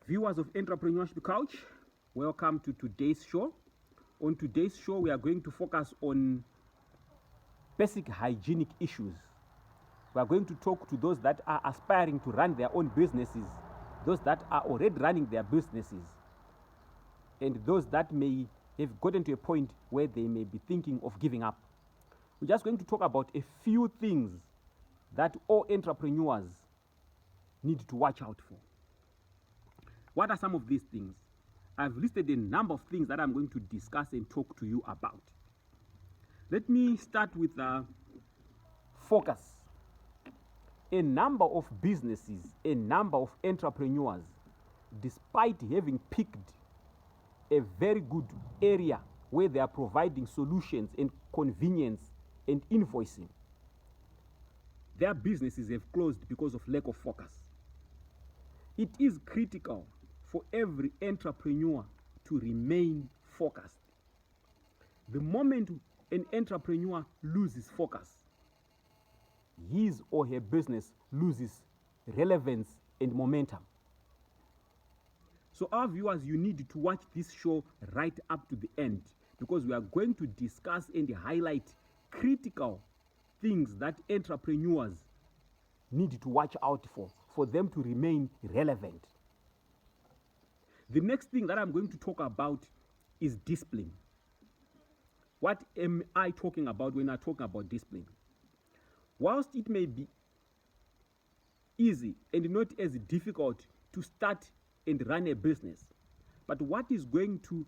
Viewers of Entrepreneurship Couch, welcome to today's show. On today's show, we are going to focus on basic hygienic issues. We are going to talk to those that are aspiring to run their own businesses, those that are already running their businesses, and those that may have gotten to a point where they may be thinking of giving up. We're just going to talk about a few things that all entrepreneurs need to watch out for. What are some of these things? I've listed a number of things that I'm going to discuss and talk to you about. Let me start with focus. A number of businesses, a number of entrepreneurs, despite having picked a very good area where they are providing solutions and convenience and invoicing, their businesses have closed because of lack of focus. It is critical for every entrepreneur to remain focused. The moment an entrepreneur loses focus, his or her business loses relevance and momentum. So our viewers, you need to watch this show right up to the end, because we are going to discuss and highlight critical things that entrepreneurs need to watch out for them to remain relevant. The next thing that I'm going to talk about is discipline. What am I talking about when I talk about discipline? Whilst it may be easy and not as difficult to start and run a business, but what is going to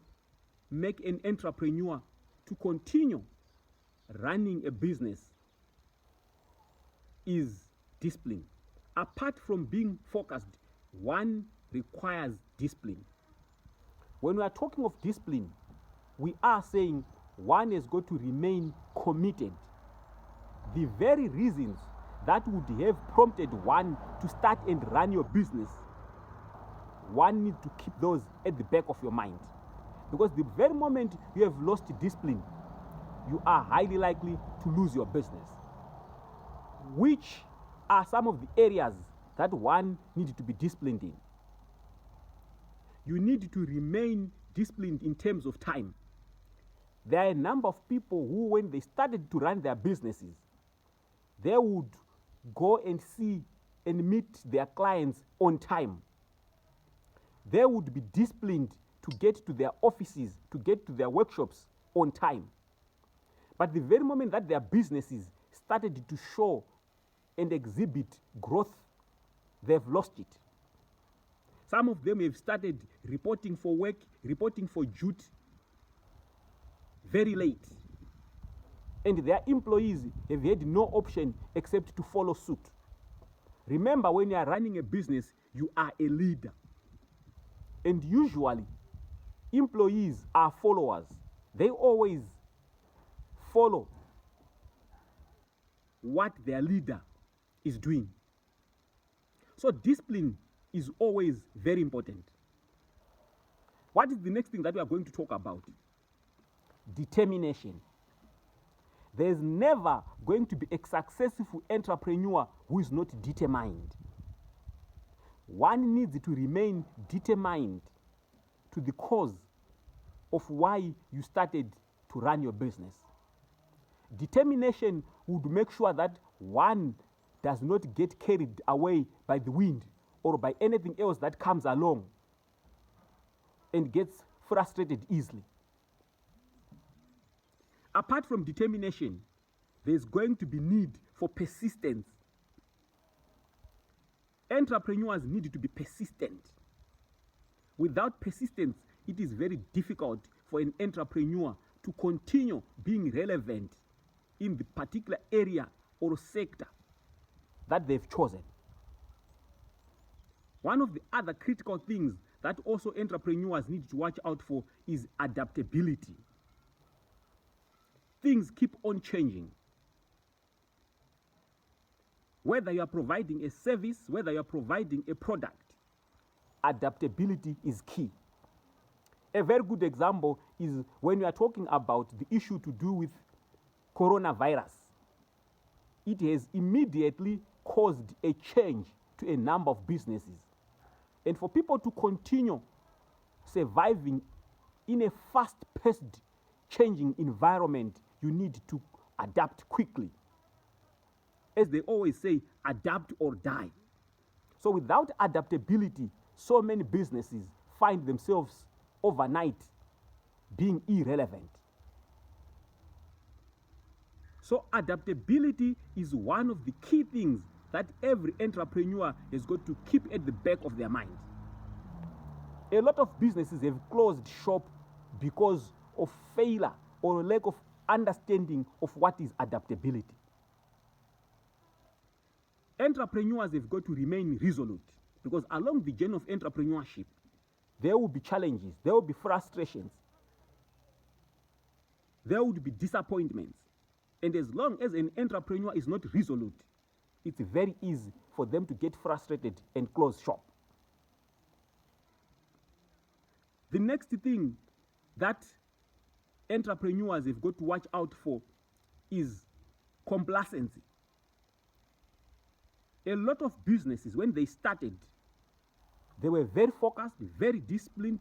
make an entrepreneur to continue running a business is discipline. Apart from being focused, one requires discipline. When we are talking of discipline, we are saying one has got to remain committed. The very reasons that would have prompted one to start and run your business, one needs to keep those at the back of your mind. Because the very moment you have lost discipline, you are highly likely to lose your business. Which are some of the areas that one needs to be disciplined in? You need to remain disciplined in terms of time. There are a number of people who, when they started to run their businesses, they would go and see and meet their clients on time. They would be disciplined to get to their offices, to get to their workshops on time. But the very moment that their businesses started to show and exhibit growth, they've lost it. Some of them have started reporting for work, reporting for duty very late. And their employees have had no option except to follow suit. Remember, when you are running a business, you are a leader. And usually, employees are followers. They always follow what their leader is doing. So discipline is always very important. What is the next thing that we are going to talk about? Determination. There's never going to be a successful entrepreneur who is not determined. One needs to remain determined to the cause of why you started to run your business. Determination would make sure that one does not get carried away by the wind or by anything else that comes along and gets frustrated easily. Apart from determination, there's going to be need for persistence. Entrepreneurs need to be persistent. Without persistence, it is very difficult for an entrepreneur to continue being relevant in the particular area or sector that they've chosen. One of the other critical things that also entrepreneurs need to watch out for is adaptability. Things keep on changing. Whether you are providing a service, whether you are providing a product, adaptability is key. A very good example is when we are talking about the issue to do with coronavirus. It has immediately caused a change to a number of businesses. And for people to continue surviving in a fast-paced, changing environment, you need to adapt quickly. As they always say, adapt or die. So without adaptability, so many businesses find themselves overnight being irrelevant. So adaptability is one of the key things that every entrepreneur has got to keep at the back of their mind. A lot of businesses have closed shop because of failure or lack of understanding of what is adaptability. Entrepreneurs have got to remain resolute, because along the journey of entrepreneurship, there will be challenges, there will be frustrations, there would be disappointments. And as long as an entrepreneur is not resolute, it's very easy for them to get frustrated and close shop. The next thing that entrepreneurs have got to watch out for is complacency. A lot of businesses, when they started, they were very focused, very disciplined,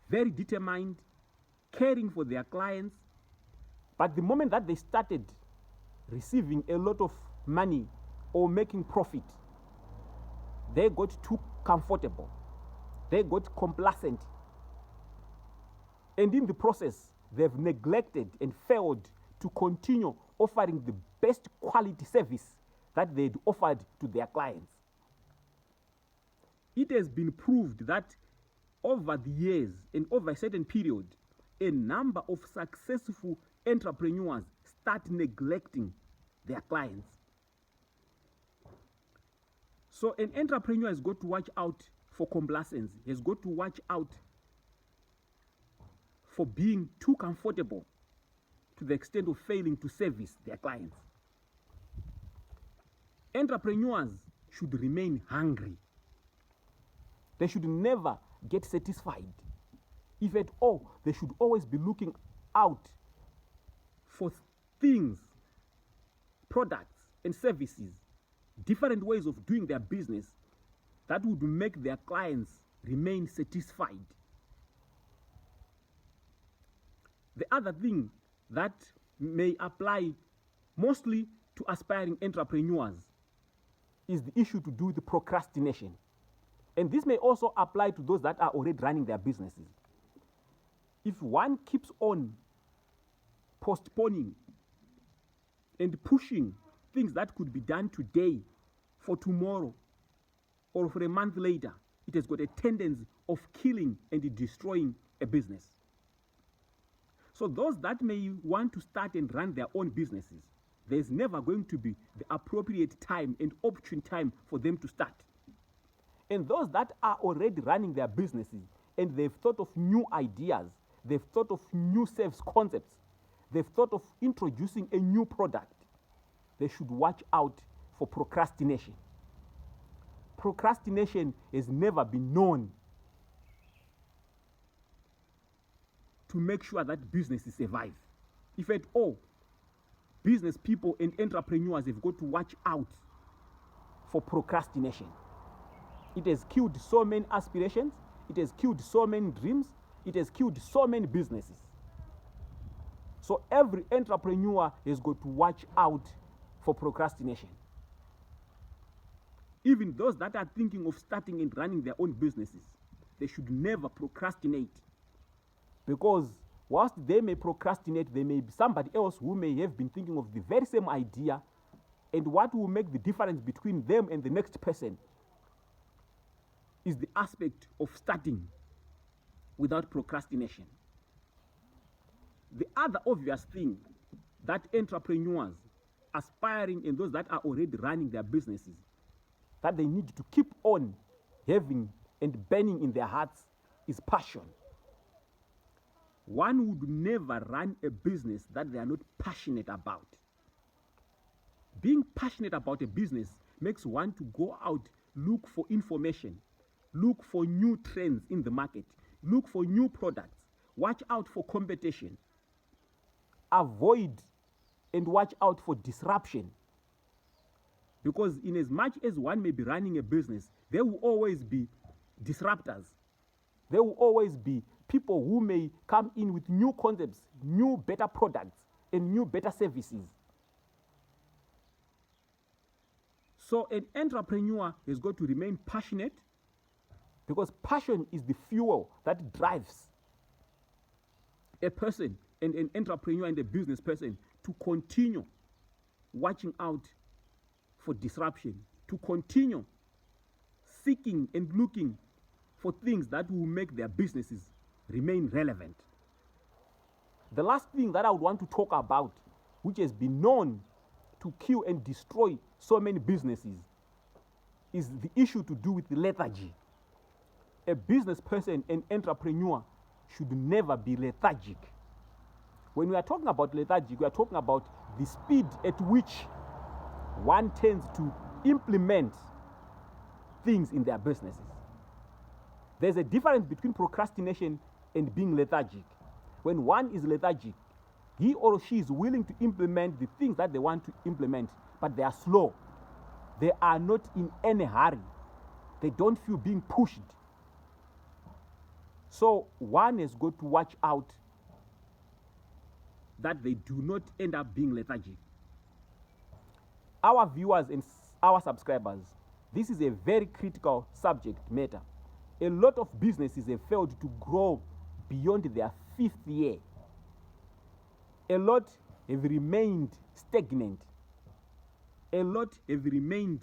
very determined, caring for their clients. But the moment that they started receiving a lot of money or making profit, they got too comfortable. They got complacent. And in the process, they've neglected and failed to continue offering the best quality service that they'd offered to their clients. It has been proved that over the years and over a certain period, a number of successful entrepreneurs start neglecting their clients. So an entrepreneur has got to watch out for complacency, has got to watch out for being too comfortable to the extent of failing to service their clients. Entrepreneurs should remain hungry. They should never get satisfied. If at all, they should always be looking out for things, products and services, different ways of doing their business that would make their clients remain satisfied. The other thing that may apply mostly to aspiring entrepreneurs is the issue to do with procrastination. And this may also apply to those that are already running their businesses. If one keeps on postponing and pushing things that could be done today for tomorrow or for a month later, it has got a tendency of killing and destroying a business. So those that may want to start and run their own businesses, there's never going to be the appropriate time and opportune time for them to start. And those that are already running their businesses and they've thought of new ideas, they've thought of new sales concepts, they've thought of introducing a new product, they should watch out for procrastination. Procrastination has never been known to make sure that businesses survive. If at all, business people and entrepreneurs have got to watch out for procrastination. It has killed so many aspirations, it has killed so many dreams, it has killed so many businesses. So every entrepreneur has got to watch out for procrastination. Even those that are thinking of starting and running their own businesses, they should never procrastinate. Because whilst they may procrastinate, there may be somebody else who may have been thinking of the very same idea, and what will make the difference between them and the next person is the aspect of starting without procrastination. The other obvious thing that entrepreneurs, aspiring and those that are already running their businesses, that they need to keep on having and burning in their hearts is passion. One would never run a business that they are not passionate about. Being passionate about a business makes one to go out, look for information, look for new trends in the market, look for new products, watch out for competition, avoid and watch out for disruption. Because in as much as one may be running a business, there will always be disruptors. There will always be people who may come in with new concepts, new better products, and new better services. So an entrepreneur has got to remain passionate, because passion is the fuel that drives a person and an entrepreneur and a business person to continue watching out for disruption, to continue seeking and looking for things that will make their businesses remain relevant. The last thing that I would want to talk about, which has been known to kill and destroy so many businesses, is the issue to do with lethargy. A business person, an entrepreneur, should never be lethargic. When we are talking about lethargy, we are talking about the speed at which one tends to implement things in their businesses. There's a difference between procrastination and being lethargic. When one is lethargic, he or she is willing to implement the things that they want to implement, but they are slow. They are not in any hurry. They don't feel being pushed. So one has got to watch out that they do not end up being lethargic. Our viewers and our subscribers, this is a very critical subject matter. A lot of businesses have failed to grow beyond their 5th year. A lot have remained stagnant. A lot have remained